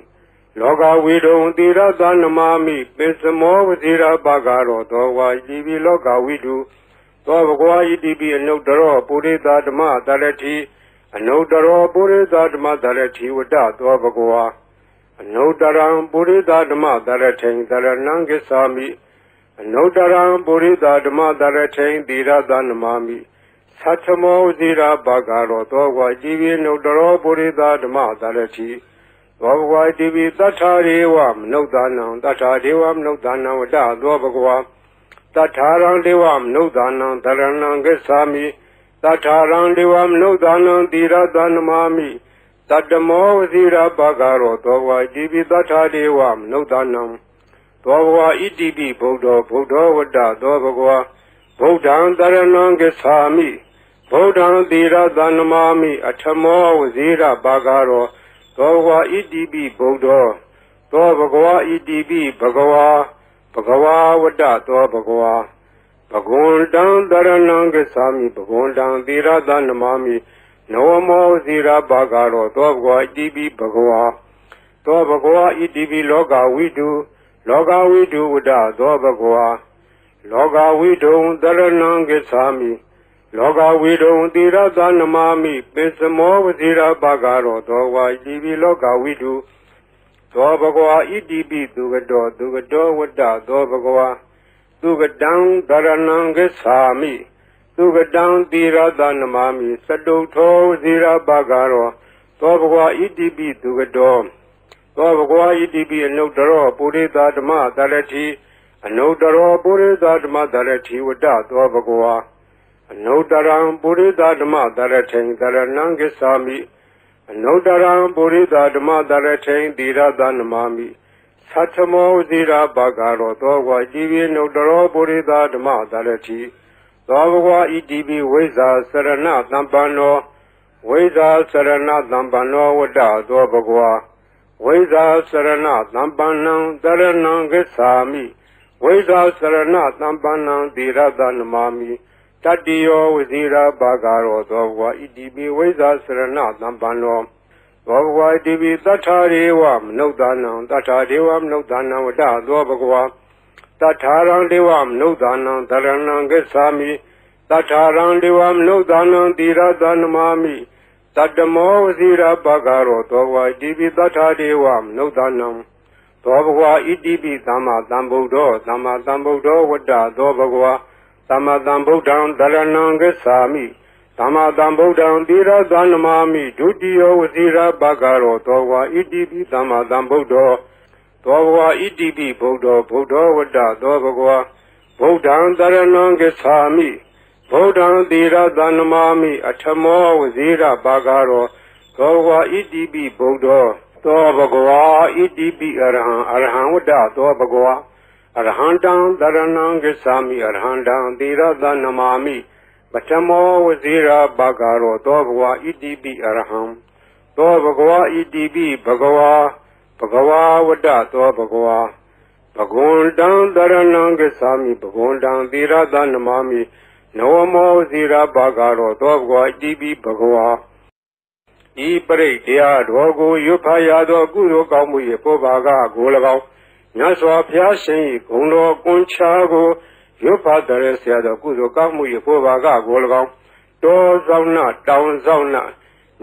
လောကဝိတုံသီရတနမာမိပိစမောဝဇိရာဘာဂရောသောဘဂဝါဣတိပိလောကဝိတုသောဘဂဝါဣတိပိအနုတ္တရောပုရိသဓမ္မတရတိအနုတ္တရောပုရိသဓမ္မတရတိဝတ္တသောဘဂဝါအနုတ္တရံပုရိသဓမ္မတရထိံတရဏံဂစ္ဆာမိအနုတ္တရံပုရိသဓမ္မတရထိံသီရတနမာမိသတ္ထမောဇိရာဘာဂရောသောဘဂဝါဣတိပိအနုတ္တရောပုရိသဓမ္မတရတိသောဘဂဝါဣတိပိသတ္ထာရေဝမနုဿာနံသတ္ထာဒေဝမနုဿာနံဝတ္တသောဘဂဝါသတ္ထာရံဒေဝမနုဿာနံတရဏံဂစ္ဆာမိသတ္ထာရံဒေဝမနုဿာနံသီရတနမာမိတတ္တမောဝဇိရာဘာဂရောသောဘဂဝါဣတိပိသတ္ထာဒေဝမနုဿာနံသောဘဂဝါဣတိပိဗုဒ္ဓောဝတ္တသောဘဂဝါဗုဒ္ဓံတရဏံဂစ္ဆာမိဗုဒ္ဓံသီရတနမာမိအထမောဝဇိရာဘာဂရောသောဘဂဝါဣတိပိဗုဒ္ဓောသောဘဂဝါဣတိပိဘဂဝါဝတ္တသောဘဂဝါဘဂဝန္တံတရဏံဂစ္ဆာမိဘဂဝန္တံသီရတနမာမိနဝမောဇိရာဘာဂရောသောဘဂဝါဣတိပိဘဂဝါသောဘဂဝါဣတိပိလောကဝိတုဝတ္တသောဘဂဝါလောကဝိတုံတရဏံဂစ္ဆာမိလောကဝိတုံသီရတနမာမိပိစမောဝဇိရာဘာဂရောသောဘဂဝါဣတိပိလောကဝိတုသောဘဂဝါဣတိပိသူကတောဝတ္တသောဘဂဝါသူကတံတရဏံဂစ္ဆာမိသူကတံသီရတနမာမိသတုထောဝဇိရာဘာဂရောသောဘဂဝါဣတိပိသူကတောသောဘဂဝါဣတိပိအနုတ္တရောပုရိသဓမ္မတရတိအနုတ္တရောပုရိသဓမ္မတရတိဝတ္တသောဘဂဝါအနုတ္တရံပုရိသဓမ္မတရထိံတရဏံဂစ္ဆာမိအနုတ္တရံပုရိသဓမ္မတရထိံသီရတနမာမိသတ္ထမောဇိရာဘာဂရောသောဘဂဝါဣတိပိအနုတ္တရောပုရိသဓမ္မတရတိသောဘဂဝါဣတိပိဝိဇာစရဏသံပန္နောဝိဇာစရဏသံပန္နောဝတ္တသောဘဂဝါဝိဇာစရဏသံပန္နံတရဏံဂစ္ဆာမိဝိဇာစရဏသံပန္နံသီရတနမာမိတတ္တိယောဝဇိရာဘာဂရောသောဘဂဝါဣတိပိဝိဇာစရဏသံပန္နောသောဘဂဝါဣတိပိသတ္ထာရေဝမနုဿာနံသတ္ထာဒေဝမနုဿာနံဝတ္တသောဘဂဝါသတ္ထာရံဒေဝမနုဿာနံတရဏံဂစ္ဆာမိသတ္ထာရံဒေဝမနုဿာနံသီရတနမာမိတတ္တမောဝဇိရာဘာဂရောသောဘဂဝါဣတိပိသတ္ထာဒေဝမနုဿာနံသောဘဂဝါဣတိပိသမ္မာသမ္ဗုဒ္ဓောဝတ္တသောဘဂဝါသမ္မာသမ္ဗုဒ္ဓံတရဏံဂစ္ဆာမိသမ္မာသမ္ဗုဒ္ဓံသီရတနမာမိဒုတိယဝဇိရာဘာဂရောသောဘဂဝါဣတိပိသမ္မာသမ္ဗုဒ္ဓောသောဘဂဝါဣတိပိဗုဒ္ဓောဝတ္တသောဘဂဝါဗုဒ္ဓံတရဏံဂစ္ဆာမိဗုဒ္ဓံသီရတနမာမိအထမောဝဇိရာဘာဂရောသောဘဂဝါဣတိပိဗုဒ္ဓောသောဘဂဝါဣတိပိအရဟံဝတ္တသောဘဂဝါအရဟံတံတရဏံဂစ္ဆာမိအရဟံတံသီရတနမာမိပထမောဝဇိရာဘာဂရောသောဘဂဝါဣတိပိအရဟံသောဘဂဝါဣတိပိဘဂဝါဝတ္တသောဘဂဝါဘဂဝန္တံတရဏံဂစ္ဆာမိဘဂဝန္တံသီရတနမာမိနဝမောဝဇိရာဘာဂရောသောဘဂဝါဣတိပိဘဂဝါဤပရိတ်တရားတော်ကိုရွတ်ဖတ်ရသောကုသိုလ်ကောင်းမှု၏ပုဗ္ဗာကကို၎င်းမြတ်စွာဘုရားရှင်၏ဂုဏ်တော်ကွန်ချာကိုရွတ်ဖတ်တဲ့ဆရာတော်ကုသိုလ်ကောင်းမှု၏ပုဗ္ဗာကကို၎င်းတောဆောင်နာတောင်ဆောင်နာ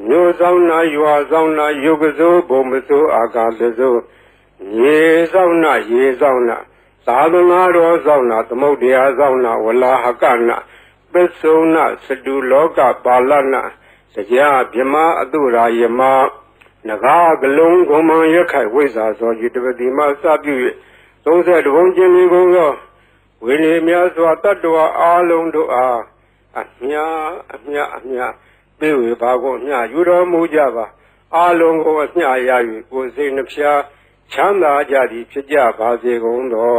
မြို့ဆောင်နာရွာဆောင်နာယုတ်ကစိုးဘုံမစိုးအာကာသစိုးရေဆောင်နာရေဆောင်နာသာသနာတော်ဆောင်နာသမုဒ္ဒရာဆောင်နာဝလာဟကနာပစ္စုနာစတုလောကပါဠနာတရားဗြဟ္မာအတုရာယမနဂါကလုံးဂုံမံရခိုင်ဝိဇ္ဇာသောယတပတိမစပြု၍30ဘုံကျင်လီကုန်သောဝိနည်းများစွာတတ္တဝါအားလုံးတို့အား အမြပေးဝေပါကုန်မြယူတော်မူကြပါအာလုံးကိုအမြရ၍ကိုယ်စိတ်နှဖျားချမ်းသာကြသည်ဖြစ်ကြပါစေကုန်သော